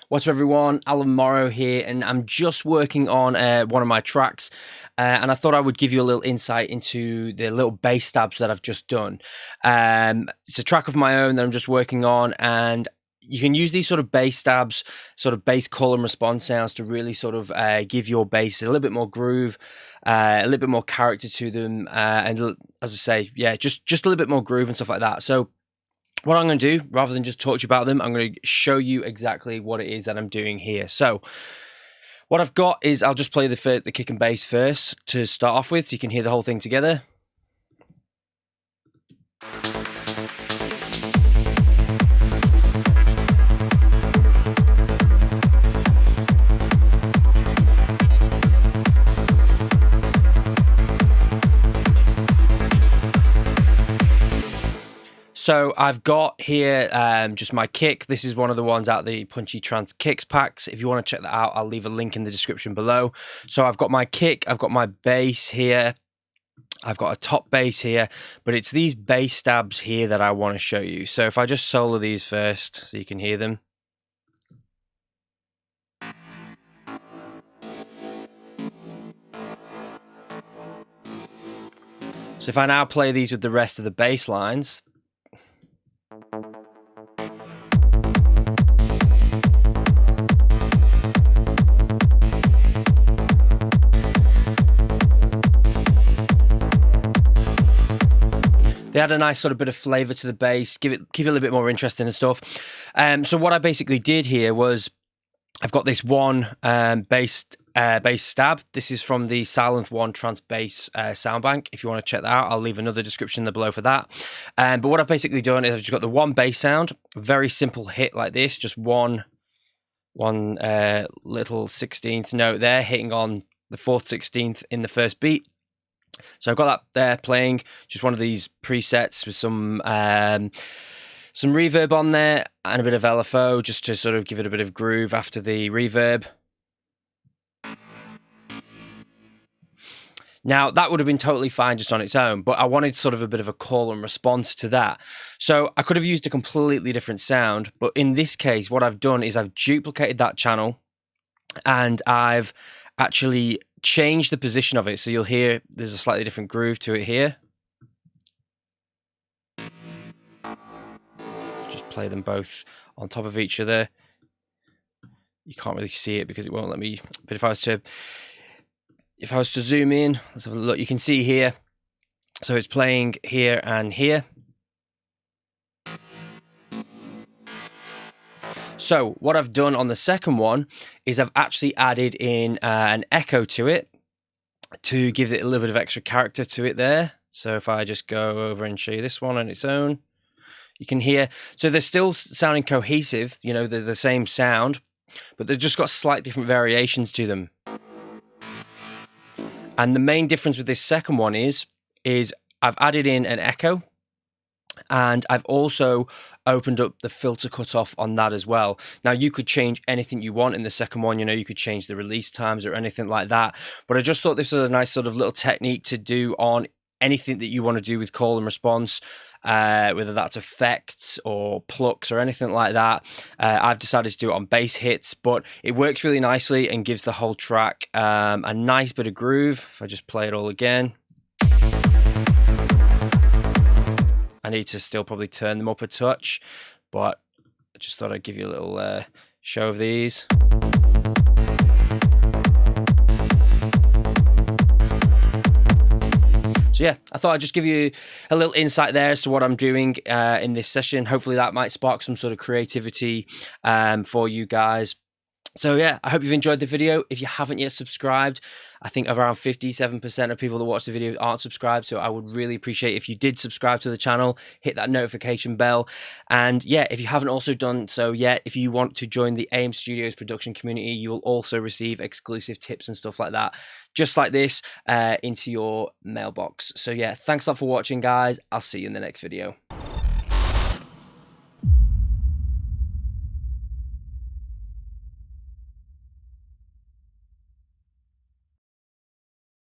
What's up everyone, Allan Morrow here, and I'm just working on one of my tracks, and I thought I would give you a little insight into the little bass stabs that I've just done. It's a track of my own that I'm just working on, and you can use these sort of bass stabs, sort of bass call and response sounds to really sort of give your bass a little bit more groove, a little bit more character to them, and as I say, yeah, just a little bit more groove and stuff like that. So what I'm going to do, rather than just talk to you about them, I'm going to show you exactly what it is that I'm doing here. So what I've got is, I'll just play the kick and bass first to start off with, so you can hear the whole thing together. So I've got here just my kick. This is one of the ones out the Punchy Trance Kicks packs. If you want to check that out, I'll leave a link in the description below. So I've got my kick, I've got my bass here, I've got a top bass here, but it's these bass stabs here that I want to show you. So if I just solo these first so you can hear them. So if I now play these with the rest of the bass lines, they add a nice sort of bit of flavour to the bass, keep it a little bit more interesting and stuff. So what I basically did here was, I've got this one bass stab. This is from the Silent One Trance Bass sound bank. If you want to check that out, I'll leave another description below for that. But what I've basically done is I've just got the one bass sound, very simple hit like this, just one little 16th note there, hitting on the 4th 16th in the first beat. So I've got that there playing, just one of these presets with some reverb on there and a bit of LFO just to sort of give it a bit of groove after the reverb. Now, that would have been totally fine just on its own, but I wanted sort of a bit of a call and response to that. So I could have used a completely different sound, but in this case, what I've done is I've duplicated that channel and I've actually changed the position of it. So you'll hear there's a slightly different groove to it here. Just play them both on top of each other. You can't really see it because it won't let me, but if I was to zoom in, let's have a look. You can see here, so it's playing here and here. So what I've done on the second one is I've actually added in an echo to it to give it a little bit of extra character to it there. So if I just go over and show you this one on its own, you can hear, so they're still sounding cohesive, you know, they're the same sound, but they've just got slight different variations to them. And the main difference with this second one is I've added in an echo, and I've also opened up the filter cutoff on that as well. Now, you could change anything you want in the second one. You know, you could change the release times or anything like that. But I just thought this was a nice sort of little technique to do on anything that you want to do with call and response, whether that's effects or plucks or anything like that. I've decided to do it on bass hits, but it works really nicely and gives the whole track a nice bit of groove. If I just play it all again. I need to still probably turn them up a touch, but I just thought I'd give you a little show of these. So yeah, I thought I'd just give you a little insight there as to what I'm doing in this session. Hopefully that might spark some sort of creativity for you guys. So yeah, I hope you've enjoyed the video. If you haven't yet subscribed, I think around 57% of people that watch the video aren't subscribed. So I would really appreciate if you did subscribe to the channel, hit that notification bell. And yeah, if you haven't also done so yet, if you want to join the AM Studios production community, you will also receive exclusive tips and stuff like that, just like this, into your mailbox. So yeah, thanks a lot for watching, guys. I'll see you in the next video.